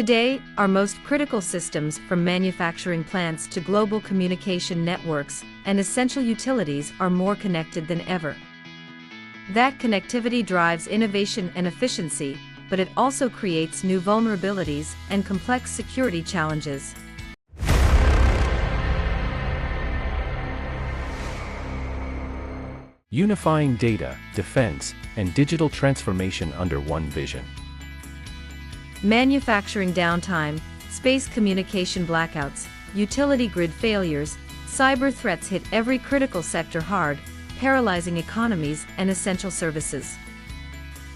Today, our most critical systems, from manufacturing plants to global communication networks and essential utilities, are more connected than ever. That connectivity drives innovation and efficiency, but it also creates new vulnerabilities and complex security challenges. Unifying data, defense, and digital transformation under one vision. Manufacturing downtime, space communication blackouts, utility grid failures, cyber threats hit every critical sector hard, paralyzing economies and essential services.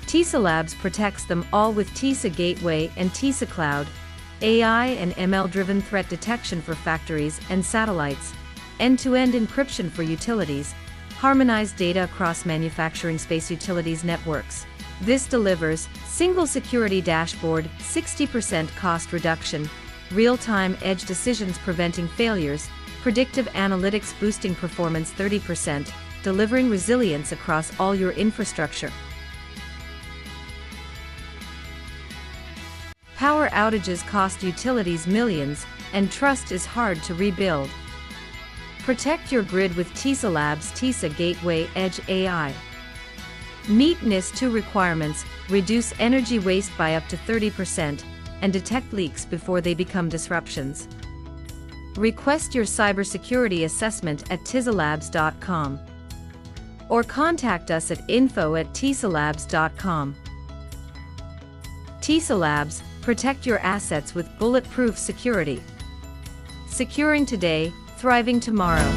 TisaLabs protects them all with Tisa Gateway and Tisa Cloud, AI and ML-driven threat detection for factories and satellites, end-to-end encryption for utilities, harmonized data across manufacturing space utilities networks. This delivers single security dashboard, 60% cost reduction, real-time edge decisions preventing failures, predictive analytics boosting performance 30%, delivering resilience across all your infrastructure. Power outages cost utilities millions, and trust is hard to rebuild. Protect your grid with TisaLabs Tisa Gateway Edge AI. Meet NIS2 requirements, reduce energy waste by up to 30%, and detect leaks before they become disruptions. Request your cybersecurity assessment at TisaLabs.com. Or contact us at info@TisaLabs.com. TisaLabs, protect your assets with bulletproof security. Securing today, thriving tomorrow.